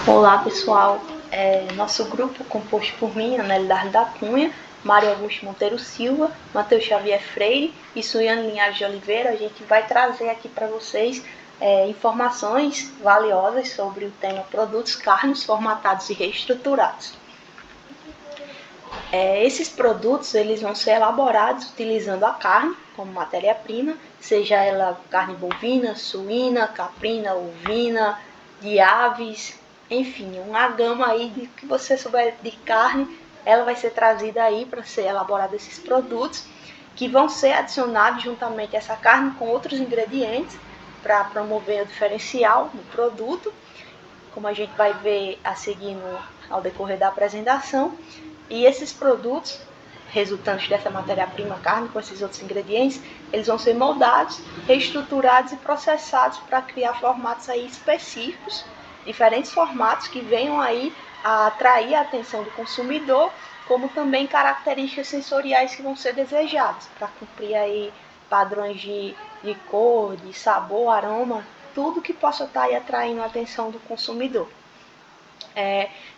Olá pessoal, nosso grupo composto por mim, Anelidade da Cunha, Mário Augusto Monteiro Silva, Matheus Xavier Freire e Suiane Linhares de Oliveira, a gente vai trazer aqui para vocês informações valiosas sobre o tema produtos carnes formatados e reestruturados. Esses produtos eles vão ser elaborados utilizando a carne como matéria-prima, seja ela carne bovina, suína, caprina, ovina, de aves, enfim, uma gama aí de que você souber de carne, ela vai ser trazida aí para ser elaborada esses produtos, que vão ser adicionados juntamente a essa carne com outros ingredientes para promover o diferencial do produto, como a gente vai ver a seguir ao decorrer da apresentação. E esses produtos resultantes dessa matéria-prima carne com esses outros ingredientes, eles vão ser moldados, reestruturados e processados para criar formatos aí específicos, diferentes formatos que venham aí a atrair a atenção do consumidor, como também características sensoriais que vão ser desejadas para cumprir aí padrões de cor, de sabor, aroma, tudo que possa estar aí atraindo a atenção do consumidor.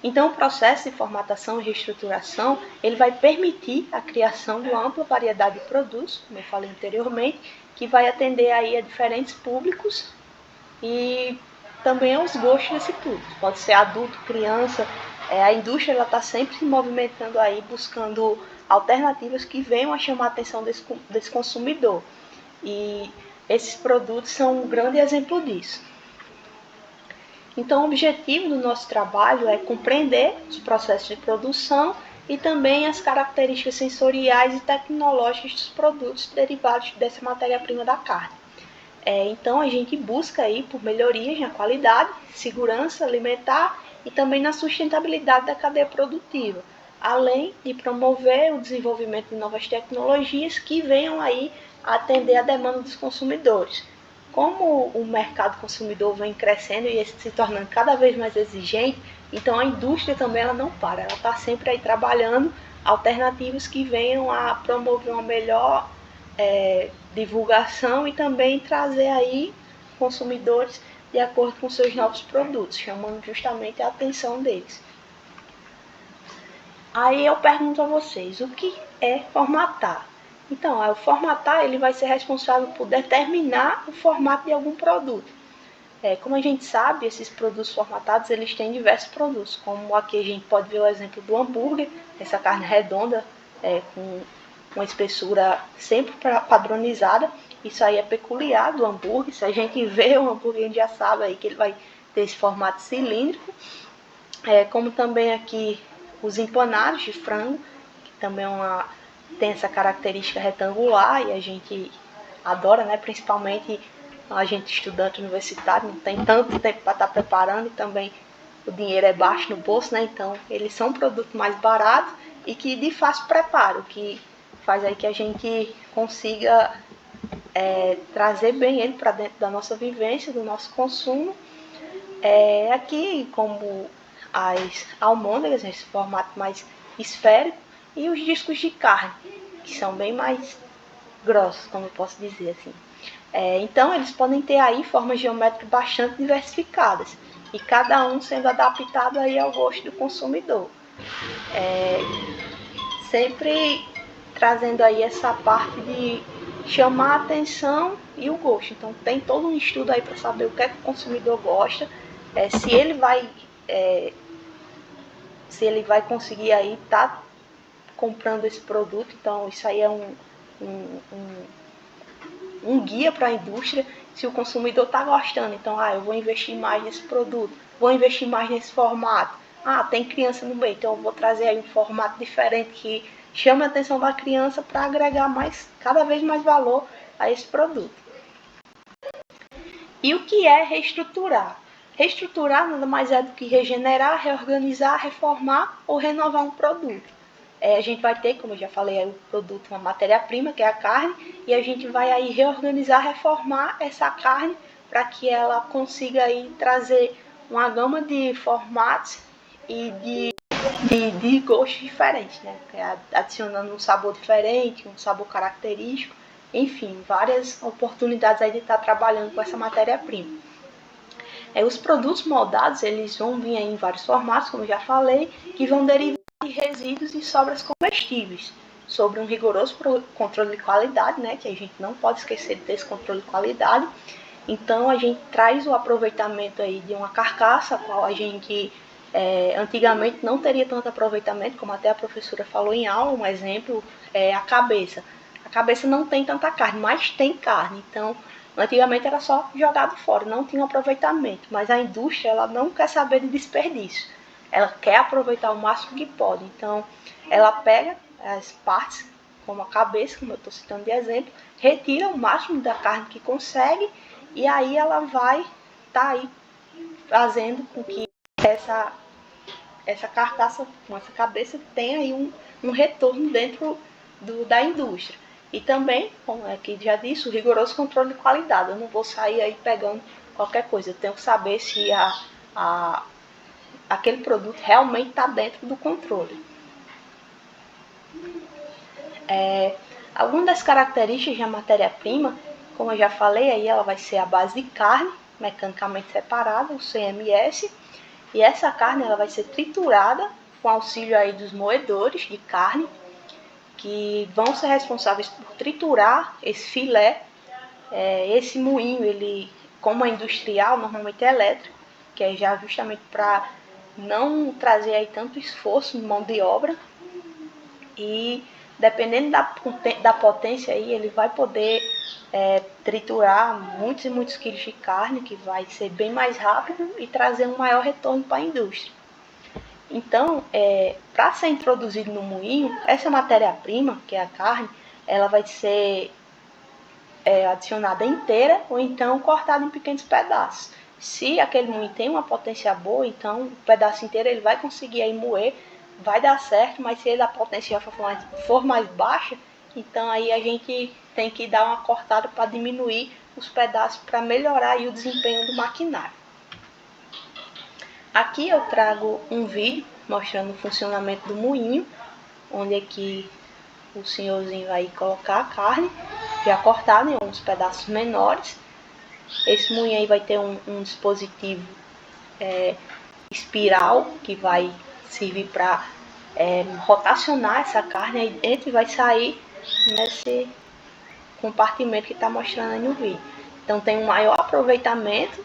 Então, o processo de formatação e reestruturação ele vai permitir a criação de uma ampla variedade de produtos, como eu falei anteriormente, que vai atender aí a diferentes públicos e também aos gostos desse público. Pode ser adulto, criança. A indústria está sempre se movimentando aí, buscando alternativas que venham a chamar a atenção desse consumidor. E esses produtos são um grande exemplo disso. Então, o objetivo do nosso trabalho é compreender os processos de produção e também as características sensoriais e tecnológicas dos produtos derivados dessa matéria-prima da carne. Então, a gente busca aí por melhorias na qualidade, segurança alimentar e também na sustentabilidade da cadeia produtiva, além de promover o desenvolvimento de novas tecnologias que venham aí a atender a demanda dos consumidores. Como o mercado consumidor vem crescendo e se tornando cada vez mais exigente, então a indústria também ela não para, ela está sempre aí trabalhando alternativas que venham a promover uma melhor divulgação e também trazer aí consumidores de acordo com seus novos produtos, chamando justamente a atenção deles. Aí eu pergunto a vocês, o que é formatar? Então, o formatar ele vai ser responsável por determinar o formato de algum produto. Como a gente sabe, esses produtos formatados eles têm diversos produtos, como aqui a gente pode ver o exemplo do hambúrguer, essa carne redonda com uma espessura sempre padronizada. Isso aí é peculiar do hambúrguer. Se a gente vê o hambúrguer, a gente já sabe aí que ele vai ter esse formato cilíndrico. Como também aqui os empanados de frango, que também tem essa característica retangular e a gente adora, né? Principalmente a gente estudante universitário, não tem tanto tempo para estar preparando e também o dinheiro é baixo no bolso, né? Então eles são produtos mais baratos e que de fácil preparo, que faz aí que a gente consiga trazer bem ele para dentro da nossa vivência, do nosso consumo. Aqui como as almôndegas, nesse formato mais esférico, e os discos de carne, que são bem mais grossos, como eu posso dizer assim. Então eles podem ter aí formas geométricas bastante diversificadas, e cada um sendo adaptado aí ao gosto do consumidor. Sempre trazendo aí essa parte de chamar a atenção e o gosto. Então tem todo um estudo aí para saber o que é que o consumidor gosta, se ele vai conseguir aí estar comprando esse produto. Então isso aí é um guia para a indústria. Se o consumidor está gostando, então eu vou investir mais nesse produto, vou investir mais nesse formato. Tem criança no meio, então eu vou trazer aí um formato diferente que chame a atenção da criança para agregar cada vez mais valor a esse produto. E o que é reestruturar? Reestruturar nada mais é do que regenerar, reorganizar, reformar ou renovar um produto. A gente vai ter, como eu já falei, o produto, uma matéria-prima, que é a carne, e a gente vai aí reorganizar, reformar essa carne para que ela consiga aí trazer uma gama de formatos e de gostos diferentes, né? Adicionando um sabor diferente, um sabor característico, enfim, várias oportunidades aí de estar trabalhando com essa matéria-prima. Os produtos moldados, eles vão vir aí em vários formatos, como eu já falei, que vão derivar de resíduos e sobras comestíveis, sobre um rigoroso controle de qualidade, né, que a gente não pode esquecer de ter esse controle de qualidade. Então a gente traz o aproveitamento aí de uma carcaça, a qual a gente antigamente não teria tanto aproveitamento, como até a professora falou em aula. Um exemplo é a cabeça. A cabeça não tem tanta carne, mas tem carne. Então, antigamente era só jogado fora, não tinha aproveitamento. Mas a indústria, ela não quer saber de desperdício. Ela quer aproveitar o máximo que pode. Então, ela pega as partes, como a cabeça, como eu estou citando de exemplo, retira o máximo da carne que consegue, e aí ela vai estar aí fazendo com que essa carcaça, com essa cabeça, tenha aí um retorno dentro da indústria. E também, como aqui já disse, o rigoroso controle de qualidade. Eu não vou sair aí pegando qualquer coisa, eu tenho que saber se aquele produto realmente está dentro do controle. Algumas das características da matéria-prima, como eu já falei, aí ela vai ser a base de carne, mecanicamente separada, o CMS, e essa carne ela vai ser triturada com auxílio aí dos moedores de carne, que vão ser responsáveis por triturar esse filé. Esse moinho, ele, como é industrial, normalmente é elétrico, que é já justamente para não trazer aí tanto esforço em mão de obra. E dependendo da potência aí, ele vai poder triturar muitos e muitos quilos de carne, que vai ser bem mais rápido e trazer um maior retorno para a indústria. Então, para ser introduzido no moinho, essa matéria-prima, que é a carne, ela vai ser adicionada inteira ou então cortada em pequenos pedaços. Se aquele moinho tem uma potência boa, então o pedaço inteiro ele vai conseguir aí moer, vai dar certo, mas se a potência for mais baixa, então aí a gente tem que dar uma cortada para diminuir os pedaços para melhorar aí o desempenho do maquinário. Aqui eu trago um vídeo mostrando o funcionamento do moinho, onde aqui o senhorzinho vai colocar a carne já cortada em uns pedaços menores. Esse moinho aí vai ter um dispositivo espiral que vai servir para rotacionar essa carne, aí dentro e vai sair nesse compartimento que está mostrando aí no vídeo. Então tem um maior aproveitamento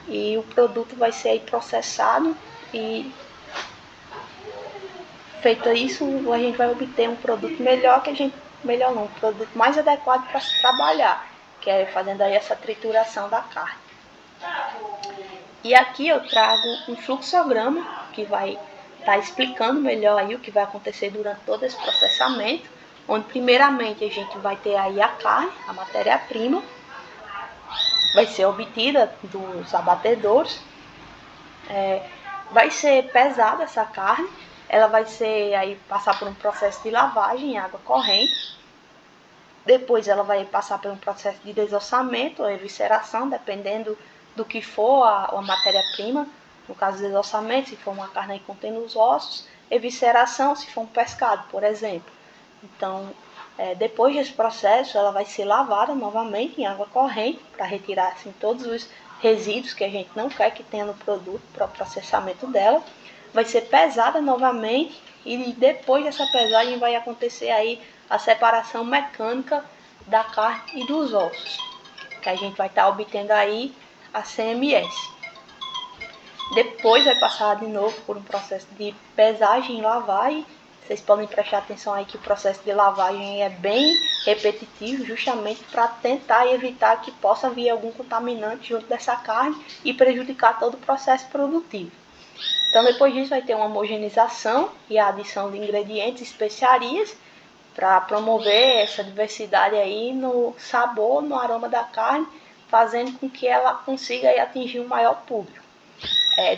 e o produto vai ser aí processado, e feito isso a gente vai obter um produto melhor, um produto mais adequado para se trabalhar, que é fazendo aí essa trituração da carne. E aqui eu trago um fluxograma que vai estar explicando melhor aí o que vai acontecer durante todo esse processamento, onde primeiramente a gente vai ter aí a carne, a matéria-prima, vai ser obtida dos abatedouros, vai ser pesada essa carne, ela vai ser aí passar por um processo de lavagem em água corrente, depois ela vai passar por um processo de desossamento ou evisceração, dependendo do que for a matéria-prima. No caso do desossamento, se for uma carne aí contendo os ossos, evisceração se for um pescado, por exemplo. Então, depois desse processo, ela vai ser lavada novamente em água corrente para retirar assim, todos os resíduos que a gente não quer que tenha no produto para o processamento dela. Vai ser pesada novamente, e depois dessa pesagem vai acontecer aí a separação mecânica da carne e dos ossos, que a gente vai estar obtendo aí a CMS. Depois vai passar de novo por um processo de pesagem e lavagem. Vocês podem prestar atenção aí que o processo de lavagem é bem repetitivo, justamente para tentar evitar que possa vir algum contaminante junto dessa carne e prejudicar todo o processo produtivo. Então depois disso vai ter uma homogeneização e a adição de ingredientes e especiarias para promover essa diversidade aí no sabor, no aroma da carne, fazendo com que ela consiga aí atingir um maior público.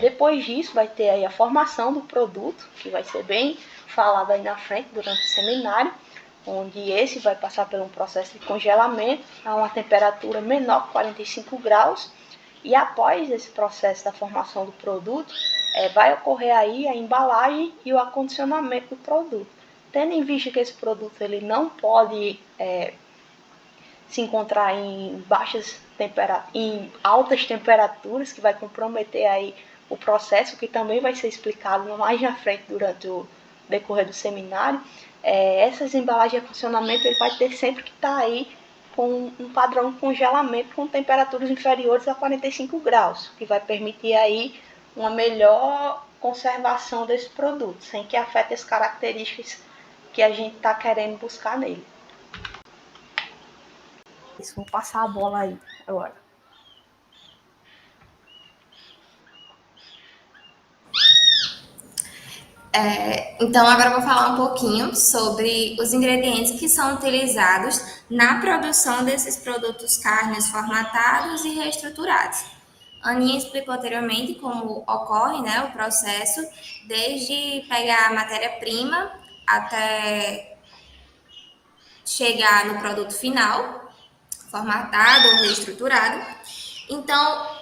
Depois disso vai ter aí a formação do produto, que vai ser bem falado aí na frente durante o seminário, onde esse vai passar por um processo de congelamento a uma temperatura menor que 45 graus, e após esse processo da formação do produto, vai ocorrer aí a embalagem e o acondicionamento do produto. Tendo em vista que esse produto ele não pode se encontrar em baixas em altas temperaturas, que vai comprometer aí o processo, que também vai ser explicado mais na frente durante o decorrer do seminário. Essas embalagens de funcionamento ele vai ter sempre que estar aí com um padrão de congelamento com temperaturas inferiores a 45 graus, que vai permitir aí uma melhor conservação desse produto, sem que afete as características que a gente está querendo buscar nele. Vou passar a bola aí agora. Então, agora eu vou falar um pouquinho sobre os ingredientes que são utilizados na produção desses produtos carnes formatados e reestruturados. A Aninha explicou anteriormente como ocorre, né, o processo, desde pegar a matéria-prima até chegar no produto final, formatado ou reestruturado. Então,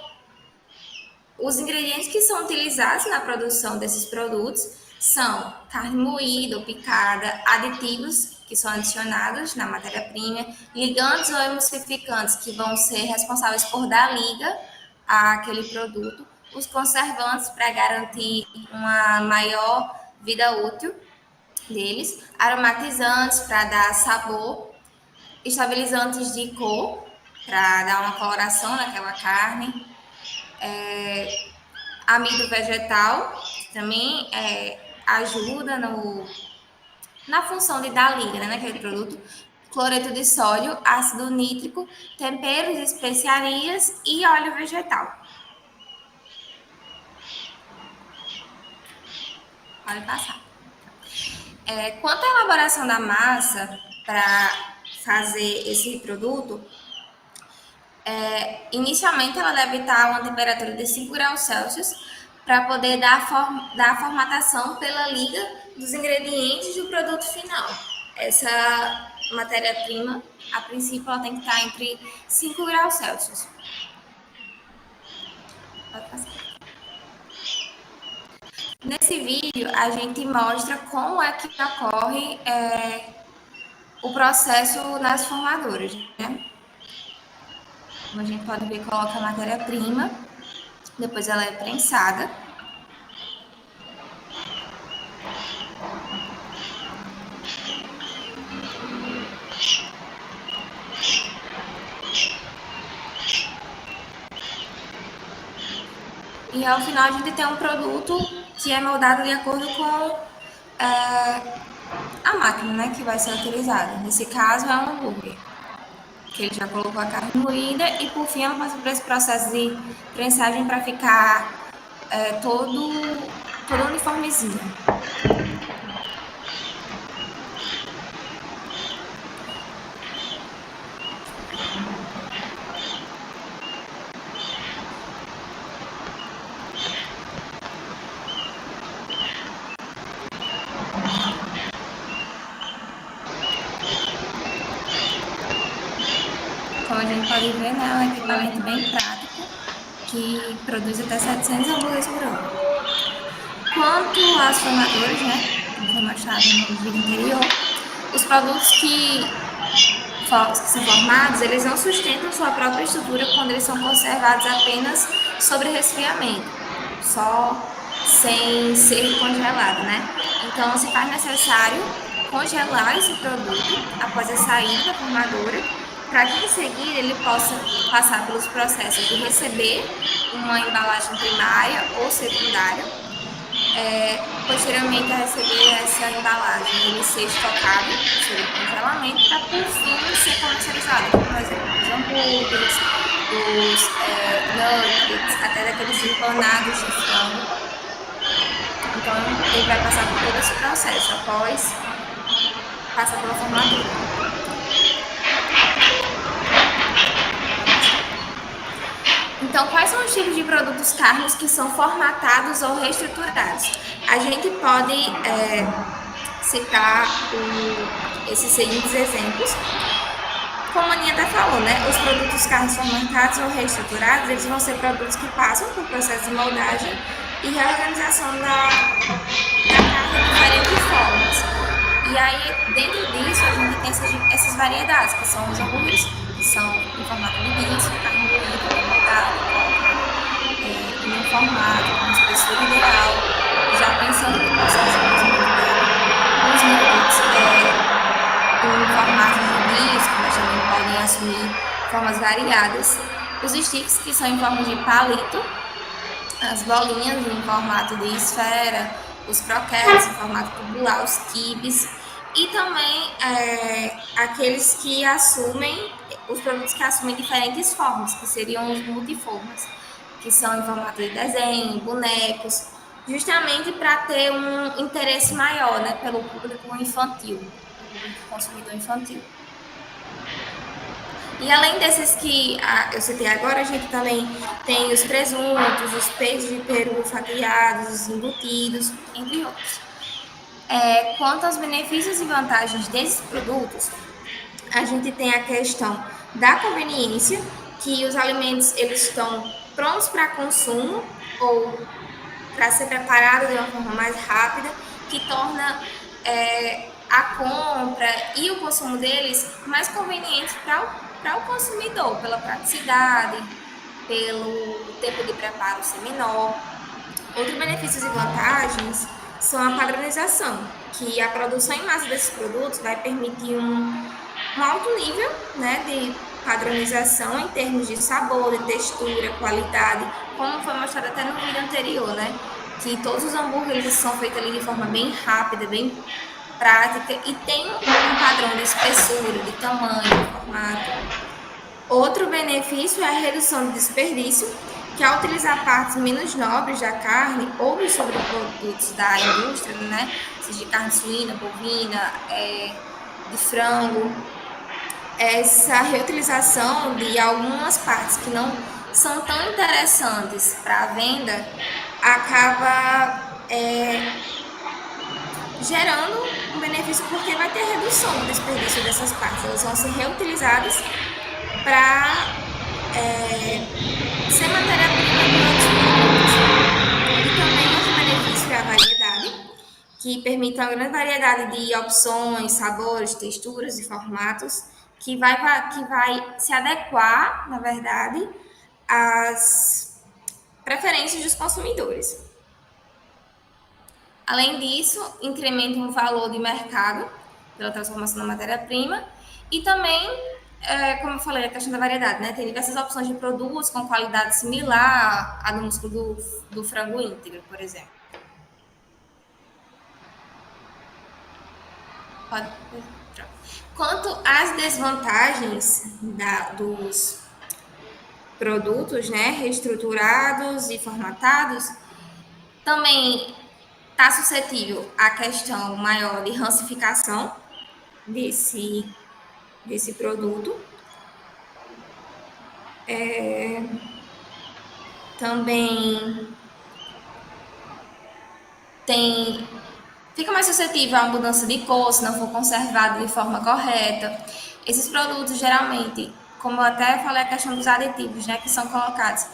os ingredientes que são utilizados na produção desses produtos são carne moída ou picada, aditivos que são adicionados na matéria-prima, ligantes ou emulsificantes que vão ser responsáveis por dar liga àquele produto, os conservantes para garantir uma maior vida útil deles, aromatizantes para dar sabor, estabilizantes de cor para dar uma coloração naquela carne, amido vegetal, que também ajuda na função de dar liga, né, naquele produto, cloreto de sódio, ácido nítrico, temperos, especiarias e óleo vegetal. Pode passar. Quanto à elaboração da massa para fazer esse produto, inicialmente ela deve estar a uma temperatura de 5 graus Celsius para poder dar a formatação pela liga dos ingredientes do produto final. Essa matéria-prima, a princípio, ela tem que estar entre 5 graus Celsius. Pode passar. Nesse vídeo, a gente mostra como é que ocorre o processo nas formadoras, né? Como a gente pode ver, coloca a matéria-prima, depois ela é prensada. E ao final a gente tem um produto que é moldado de acordo com a máquina, né, que vai ser utilizada. Nesse caso é um hambúrguer, que ele já colocou a carne moída e por fim ela passa por esse processo de prensagem para ficar todo uniformezinho. Como a gente pode ver, né, é um equipamento bem prático que produz até 700 hambúrgueres por hora. Quanto às formadoras, né, como foi mostrado no vídeo anterior, os produtos que são formados, eles não sustentam sua própria estrutura quando eles são conservados apenas sobre resfriamento, só sem ser congelado, né? Então, se faz necessário congelar esse produto após a saída da formadora, para que em seguida ele possa passar pelos processos de receber uma embalagem primária ou secundária, posteriormente a receber essa embalagem, ele ser estocado sob congelamento para por fim ser comercializado, como por exemplo os hambúrgueres, os nuggets, até daqueles empanados de frango. Então ele vai passar por todo esse processo após passar pela formadora. Então, quais são os tipos de produtos carnes que são formatados ou reestruturados? A gente pode citar esses seguintes exemplos. Como a Aninha até falou, né? Os produtos carnes formatados ou reestruturados, eles vão ser produtos que passam por processo de moldagem e reorganização da carne de diferentes formas. E aí, dentro disso, a gente tem essas variedades, que são os hambúrgueres, que são em formato de disco, carne moída, bem moldada, colocada em um formato, com uma espessura ideal, já pensando no processo de cozimento dela. Os nuggets em formato de disco, mas também podem assumir formas variadas. Os sticks, que são em forma de palito, as bolinhas em formato de esfera, os croquetes em formato tubular, os quibes, e também aqueles que assumem, os produtos que assumem diferentes formas, que seriam os multiformas, que são em formato de desenho, bonecos, justamente para ter um interesse maior, né, pelo público infantil, público consumidor infantil. E além desses que eu citei agora, a gente também tem os presuntos, os peitos de peru fatiados, os embutidos, entre outros. Quanto aos benefícios e vantagens desses produtos, a gente tem a questão da conveniência, que os alimentos eles estão prontos para consumo ou para ser preparados de uma forma mais rápida, que torna a compra e o consumo deles mais convenientes para o consumidor, pela praticidade, pelo tempo de preparo ser menor. Outros benefícios e vantagens são a padronização, que a produção em massa desses produtos vai permitir um alto nível, né, de padronização em termos de sabor, de textura, qualidade, como foi mostrado até no vídeo anterior, né, que todos os hambúrgueres são feitos ali de forma bem rápida, bem prática e tem um padrão de espessura, de tamanho, de formato. Outro benefício é a redução do desperdício, que ao utilizar partes menos nobres da carne ou dos sobreprodutos da indústria, né, seja de carne suína, bovina, de frango, essa reutilização de algumas partes que não são tão interessantes para a venda acaba gerando um benefício porque vai ter redução do desperdício dessas partes, elas vão ser reutilizadas para ser matéria-prima de outros produtos. E também outro benefício é a variedade, que permite uma grande variedade de opções, sabores, texturas e formatos, que vai se adequar, na verdade, às preferências dos consumidores. Além disso, incrementa o valor de mercado pela transformação da matéria-prima e também, como eu falei, a questão da variedade, né? Tem diversas opções de produtos com qualidade similar à do músculo do frango íntegro, por exemplo. Quanto às desvantagens dos produtos, né, reestruturados e formatados, também está suscetível à questão maior de rancificação desse produto. Também fica mais suscetível à mudança de cor se não for conservado de forma correta. Esses produtos, geralmente, como eu até falei, a questão dos aditivos, né, que são colocados,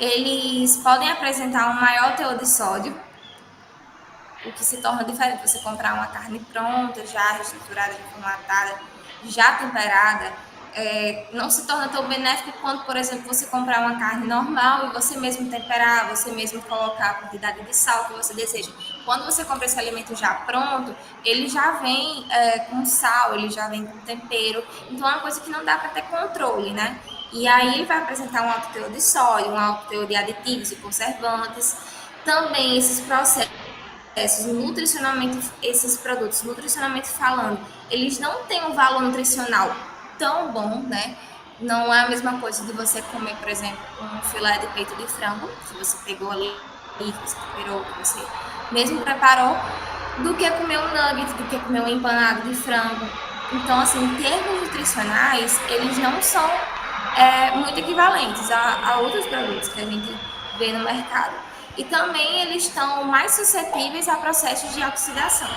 eles podem apresentar um maior teor de sódio, o que se torna diferente você comprar uma carne pronta, já reestruturada, já formatada, já temperada, não se torna tão benéfico quanto, por exemplo, você comprar uma carne normal e você mesmo temperar, você mesmo colocar a quantidade de sal que você deseja. Quando você compra esse alimento já pronto, ele já vem com sal, ele já vem com tempero, então é uma coisa que não dá para ter controle, né? E aí ele vai apresentar um alto teor de sódio, um alto teor de aditivos e conservantes. Também esses processos, esses produtos, nutricionalmente falando, eles não têm um valor nutricional tão bom, né? Não é a mesma coisa de você comer, por exemplo, um filé de peito de frango, que você pegou ali, que você temperou, que você mesmo preparou, do que comer um nugget, do que comer um empanado de frango. Então, assim, em termos nutricionais, eles não são muito equivalentes a outros produtos que a gente vê no mercado. E também eles estão mais suscetíveis a processos de oxidação.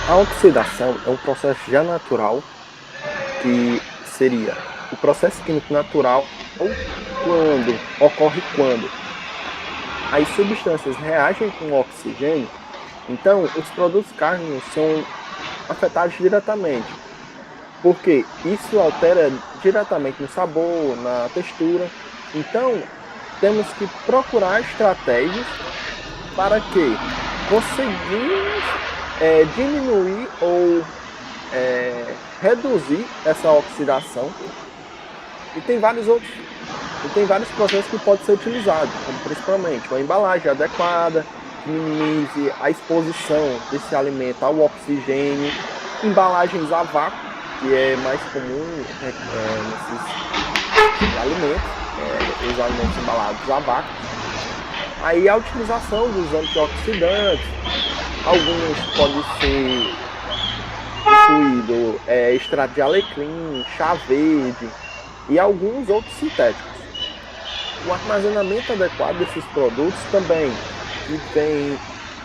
A oxidação é um processo já natural, que seria o processo químico natural ocorre quando as substâncias reagem com o oxigênio, então os produtos cárnicos são afetados diretamente, porque isso altera diretamente no sabor, na textura. Então, temos que procurar estratégias para que conseguimos diminuir ou reduzir essa oxidação. E tem vários outros, e tem vários processos que podem ser utilizados, como principalmente uma embalagem adequada, que minimize a exposição desse alimento ao oxigênio, embalagens a vácuo, que é mais comum nesses alimentos, os alimentos embalados a vácuo. Aí a utilização dos antioxidantes, alguns podem ser incluído extrato de alecrim, chá verde e alguns outros sintéticos. O armazenamento adequado desses produtos também vem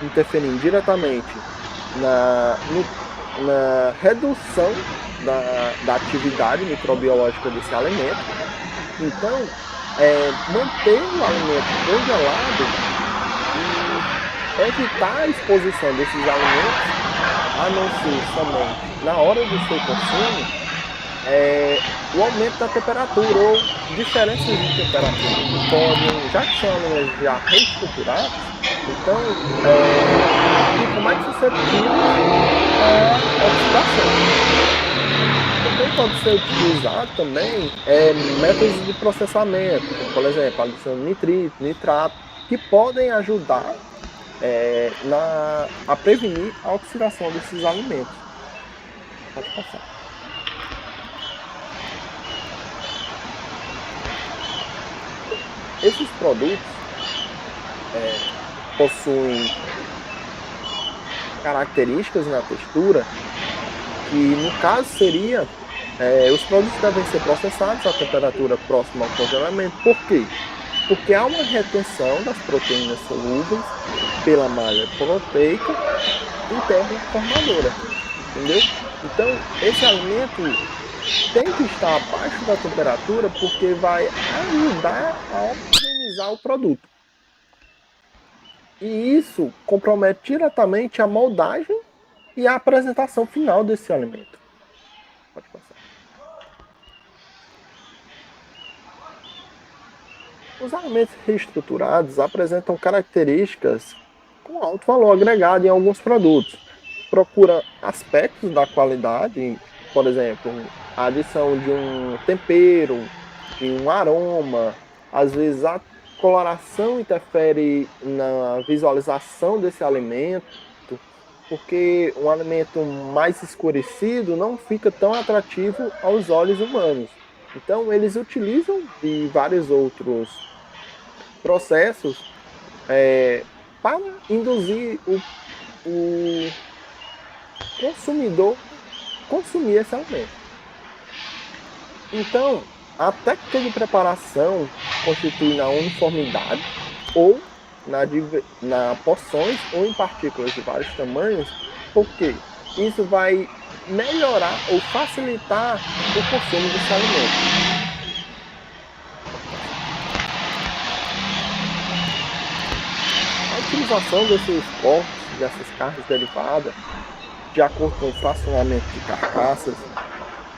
interferindo diretamente na redução da atividade microbiológica desse alimento. Então, manter o alimento congelado e evitar a exposição desses alimentos, a não ser somente na hora do seu consumo, o aumento da temperatura ou diferenças de temperatura que podem, já que são alimentos já reestruturados, então ficam mais suscetíveis à oxidação. Também pode ser utilizado também métodos de processamento, como, por exemplo, adição de nitrito, nitrato, que podem ajudar a prevenir a oxidação desses alimentos. Pode passar. Esses produtos possuem características na textura que, no caso, seria os produtos devem ser processados a temperatura próxima ao congelamento. Por quê? Porque há uma retenção das proteínas solúveis pela malha proteica interna formadora, entendeu? Então, esse alimento tem que estar abaixo da temperatura porque vai ajudar a homogeneizar o produto. E isso compromete diretamente a moldagem e a apresentação final desse alimento. Pode passar. Os alimentos reestruturados apresentam características com alto valor agregado em alguns produtos. Procura aspectos da qualidade, por exemplo, a adição de um tempero, de um aroma, às vezes a coloração interfere na visualização desse alimento, porque um alimento mais escurecido não fica tão atrativo aos olhos humanos. Então, eles utilizam de vários outros processos para induzir o consumidor consumir esse alimento. Então, a técnica de preparação constitui na uniformidade ou na porções ou em partículas de vários tamanhos, porque isso vai melhorar ou facilitar o consumo desse alimento. A utilização desses cortes, dessas carnes derivadas, de acordo com o fracionamento de carcaças,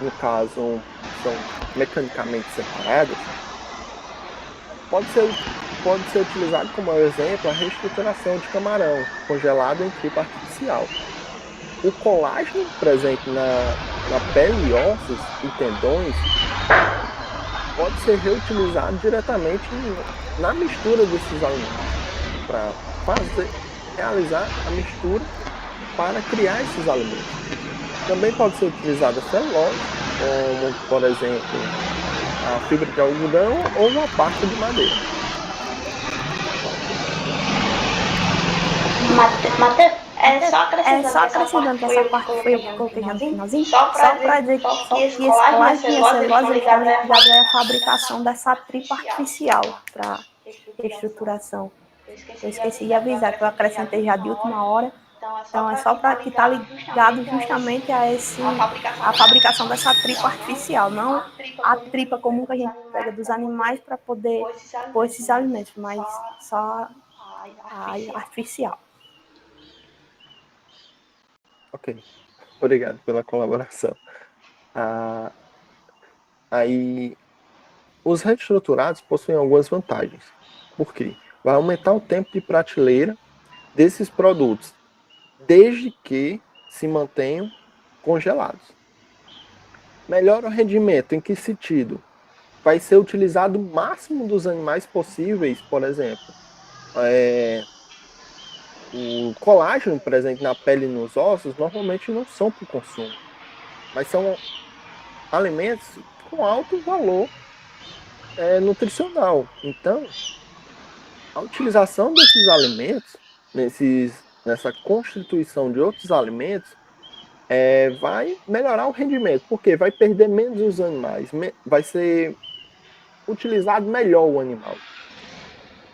no caso, são mecanicamente separadas, pode ser utilizado como exemplo a reestruturação de camarão congelado em tripa artificial. O colágeno presente na pele, ossos e tendões pode ser reutilizado diretamente na mistura desses alimentos, para realizar a mistura para criar esses alimentos. Também pode ser utilizada celulose, como, por exemplo, a fibra de algodão ou uma pasta de madeira. Mateus, só acrescentando essa parte que foi eu que coloquei já no finalzinho, só para dizer que esse colágeno e a celulose estão ligados à fabricação dessa tripa artificial para reestruturação. Eu esqueci de avisar que eu acrescentei já de última hora. Então é só para que está ligado justamente a fabricação dessa tripa artificial, não a tripa comum que a gente pega dos animais para poder pôr esses alimentos, mas só artificial. Ok, obrigado pela colaboração. Aí, os reestruturados possuem algumas vantagens. Por quê? Vai aumentar o tempo de prateleira desses produtos, desde que se mantenham congelados. Melhora o rendimento, em que sentido? Vai ser utilizado o máximo dos animais possíveis, por exemplo. O colágeno presente na pele e nos ossos normalmente não são para o consumo, mas são alimentos com alto valor nutricional. Então, a utilização desses alimentos, nessa constituição de outros alimentos, vai melhorar o rendimento, porque vai perder menos os animais, vai ser utilizado melhor o animal.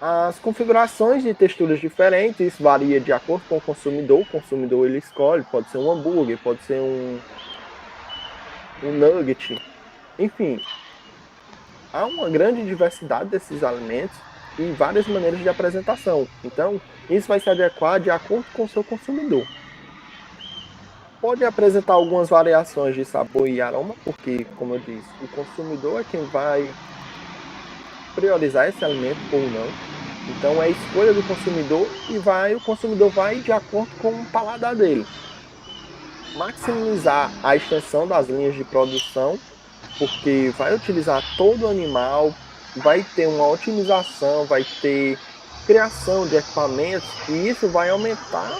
As configurações de texturas diferentes varia de acordo com o consumidor. O consumidor ele escolhe, pode ser um hambúrguer, pode ser um nugget, enfim. Há uma grande diversidade desses alimentos e várias maneiras de apresentação. Então, isso vai se adequar de acordo com o seu consumidor. Pode apresentar algumas variações de sabor e aroma, porque, como eu disse, o consumidor é quem vai priorizar esse alimento ou não. Então, é a escolha do consumidor e o consumidor vai de acordo com o paladar dele. Maximizar a extensão das linhas de produção, porque vai utilizar todo o animal, vai ter uma otimização, vai ter criação de equipamentos e isso vai aumentar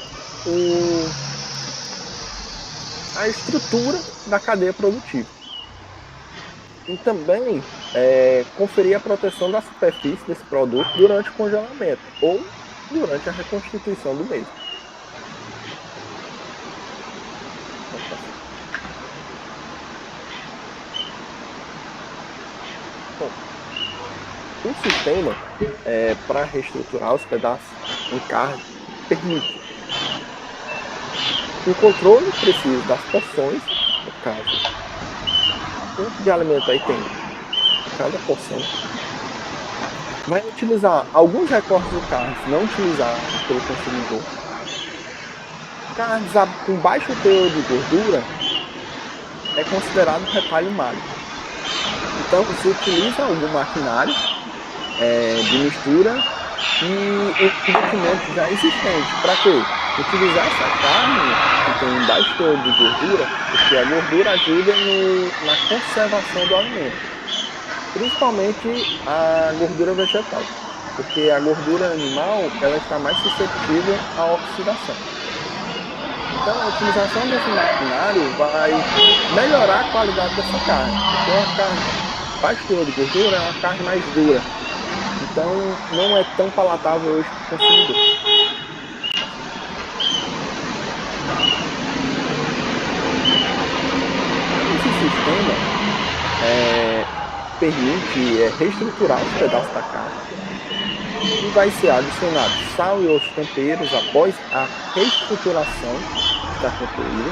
a estrutura da cadeia produtiva. E também conferir a proteção da superfície desse produto durante o congelamento ou durante a reconstituição do mesmo. Bom, o sistema para reestruturar os pedaços em carne permite o controle preciso das porções, no caso, quanto de alimento aí tem cada porção. Vai utilizar alguns recortes de carnes não utilizados pelo consumidor. Carnes com baixo teor de gordura é considerado retalho magro. Então se utiliza algum maquinário de mistura e equipamento já existente. Para quê? Utilizar essa carne que tem baixo teor de gordura, porque a gordura ajuda na conservação do alimento. Principalmente a gordura vegetal, porque a gordura animal ela está mais suscetível à oxidação. Então a utilização desse maquinário vai melhorar a qualidade dessa carne, porque uma carne baixo teor de gordura é uma carne mais dura. Então não é tão palatável hoje para o consumidor. Esse sistema permite reestruturar os pedaços da carne e vai ser adicionado sal e outros temperos após a reestruturação estar concluída.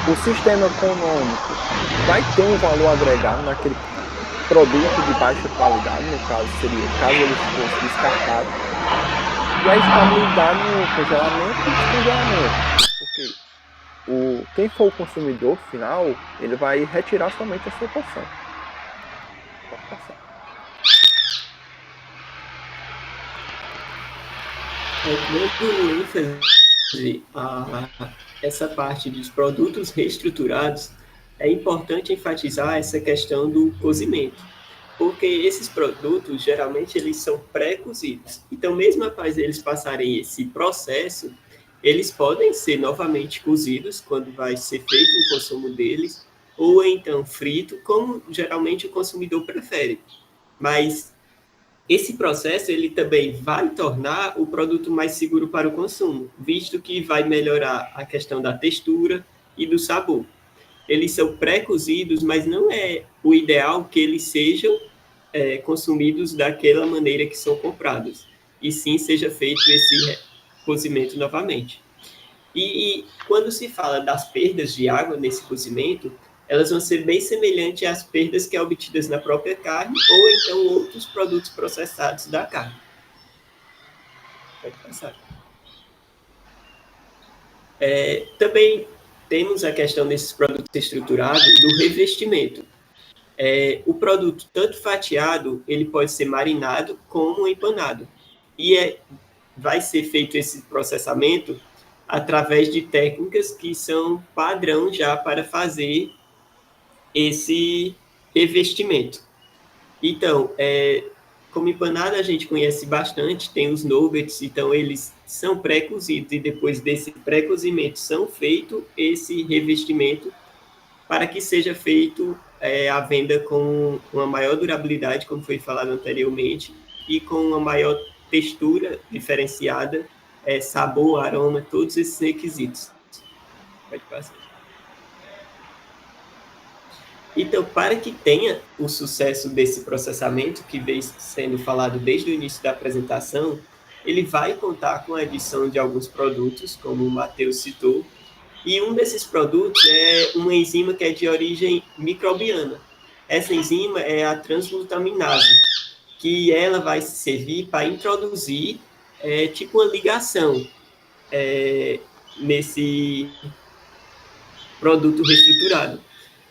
O sistema econômico vai ter um valor agregado naquele produto de baixa qualidade, no caso seria, caso ele fosse descartado, e a estabilidade no congelamento e descongelamento, porque quem for o consumidor final, ele vai retirar somente a sua porção. Pode passar. Dando ênfase a essa parte dos produtos reestruturados, é importante enfatizar essa questão do cozimento, porque esses produtos, geralmente, eles são pré-cozidos. Então, mesmo após eles passarem esse processo, eles podem ser novamente cozidos quando vai ser feito o consumo deles, ou então frito, como geralmente o consumidor prefere. Mas esse processo ele também vai tornar o produto mais seguro para o consumo, visto que vai melhorar a questão da textura e do sabor. Eles são pré-cozidos, mas não é o ideal que eles sejam consumidos daquela maneira que são comprados, e sim seja feito esse cozimento novamente. E quando se fala das perdas de água nesse cozimento, elas vão ser bem semelhantes às perdas que é obtidas na própria carne ou então outros produtos processados da carne. Pode passar. Também temos a questão desses produtos estruturados do revestimento. O produto, tanto fatiado, ele pode ser marinado como empanado. E vai ser feito esse processamento através de técnicas que são padrão já para fazer esse revestimento. Então, como empanada a gente conhece bastante, tem os nuggets, então eles são pré-cozidos e depois desse pré-cozimento são feito esse revestimento para que seja feito a venda com uma maior durabilidade, como foi falado anteriormente, e com uma maior textura diferenciada, sabor, aroma, todos esses requisitos. Pode passar. Então, para que tenha o sucesso desse processamento, que vem sendo falado desde o início da apresentação, ele vai contar com a adição de alguns produtos, como o Matheus citou, e um desses produtos é uma enzima que é de origem microbiana. Essa enzima é a transglutaminase, que ela vai servir para introduzir tipo uma ligação nesse produto reestruturado.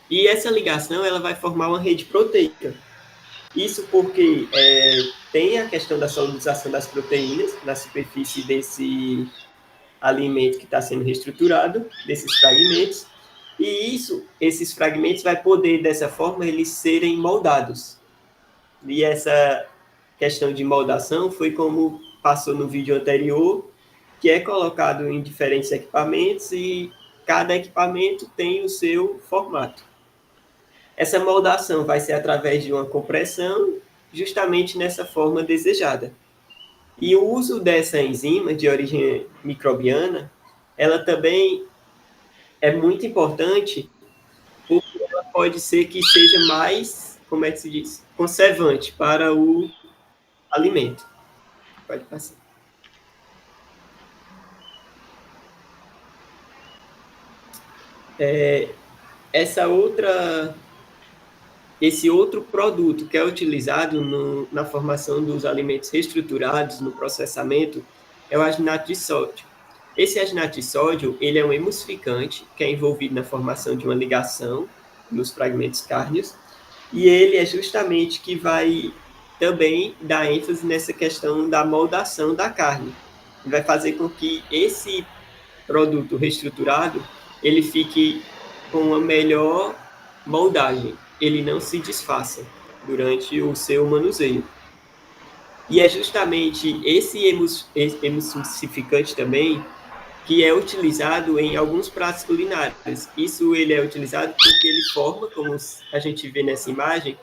E essa ligação ela vai formar uma rede proteica. Isso porque tem a questão da solubilização das proteínas na superfície desse alimento que está sendo reestruturado, desses fragmentos, e esses fragmentos vai poder, dessa forma, eles serem moldados. E essa questão de moldação foi como passou no vídeo anterior, que é colocado em diferentes equipamentos e cada equipamento tem o seu formato. Essa moldação vai ser através de uma compressão, justamente nessa forma desejada. E o uso dessa enzima de origem microbiana, ela também é muito importante, porque ela pode ser que seja mais, como é que se diz, conservante para o alimento. Pode passar. Esse outro produto que é utilizado na formação dos alimentos reestruturados, no processamento, é o aginato de sódio. Esse aginato de sódio, ele é um emulsificante que é envolvido na formação de uma ligação nos fragmentos cárneos, e ele é justamente que vai também dar ênfase nessa questão da moldação da carne. Vai fazer com que esse produto reestruturado, ele fique com uma melhor moldagem, ele não se desfaça durante o seu manuseio. E é justamente esse emulsificante também que é utilizado em alguns pratos culinários. Isso ele é utilizado porque ele forma, como a gente vê nessa imagem,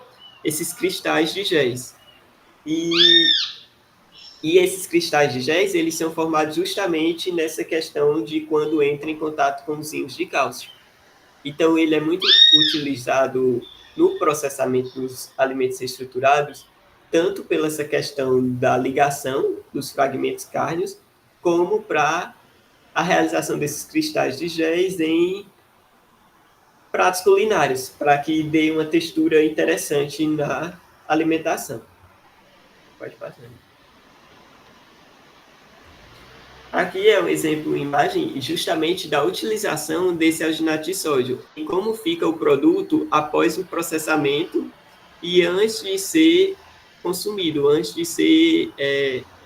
esses cristais de géis. E esses cristais de géis, eles são formados justamente nessa questão de quando entra em contato com os íons de cálcio. Então, ele é muito utilizado no processamento dos alimentos estruturados, tanto pela essa questão da ligação dos fragmentos cárneos, como para a realização desses cristais de géis em pratos culinários, para que dê uma textura interessante na alimentação. Pode passar. Aqui é um exemplo, imagem, justamente da utilização desse alginato de sódio, e como fica o produto após o processamento e antes de ser consumido, antes de ser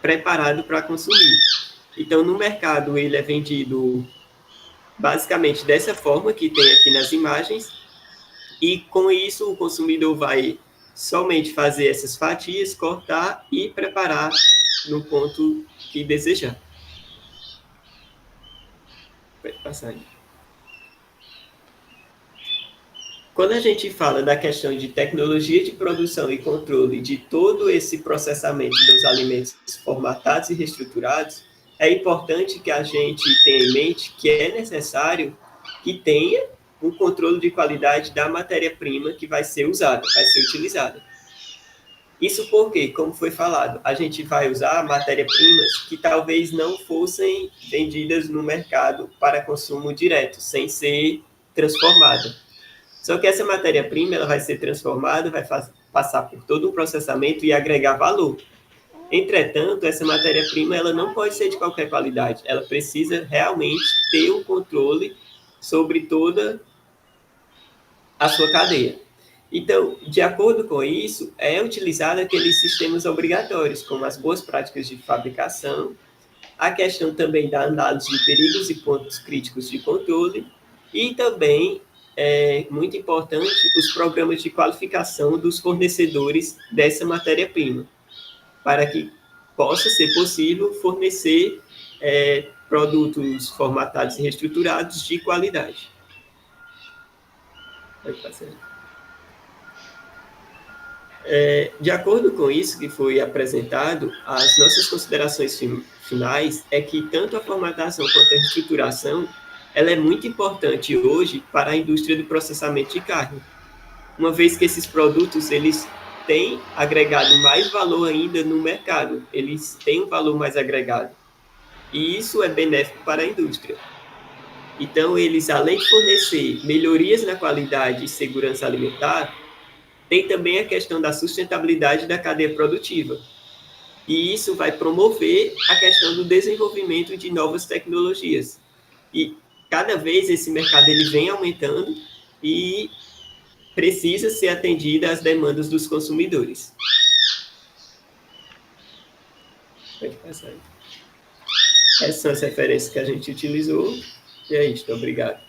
preparado para consumir. Então, no mercado, ele é vendido basicamente dessa forma que tem aqui nas imagens, e com isso o consumidor vai somente fazer essas fatias, cortar e preparar no ponto que desejar. Passagem. Quando a gente fala da questão de tecnologia de produção e controle de todo esse processamento dos alimentos formatados e reestruturados, é importante que a gente tenha em mente que é necessário que tenha um controle de qualidade da matéria-prima que vai ser usada, vai ser utilizada. Isso porque, como foi falado, a gente vai usar matéria-primas que talvez não fossem vendidas no mercado para consumo direto, sem ser transformada. Só que essa matéria-prima ela vai ser transformada, vai passar por todo um processamento e agregar valor. Entretanto, essa matéria-prima ela não pode ser de qualquer qualidade, ela precisa realmente ter um controle sobre toda a sua cadeia. Então, de acordo com isso, é utilizado aqueles sistemas obrigatórios, como as boas práticas de fabricação, a questão também da análise de perigos e pontos críticos de controle, e também, muito importante, os programas de qualificação dos fornecedores dessa matéria-prima, para que possa ser possível fornecer produtos formatados e reestruturados de qualidade. Pode passar. De acordo com isso que foi apresentado, as nossas considerações finais é que tanto a formatação quanto a reestruturação ela é muito importante hoje para a indústria do processamento de carne, uma vez que esses produtos eles têm agregado mais valor ainda no mercado, eles têm um valor mais agregado, e isso é benéfico para a indústria. Então, eles, além de fornecer melhorias na qualidade e segurança alimentar, tem também a questão da sustentabilidade da cadeia produtiva. E isso vai promover a questão do desenvolvimento de novas tecnologias. E cada vez esse mercado ele vem aumentando e precisa ser atendida às demandas dos consumidores. Pode passar. Essas são as referências que a gente utilizou. E é isso. Obrigado.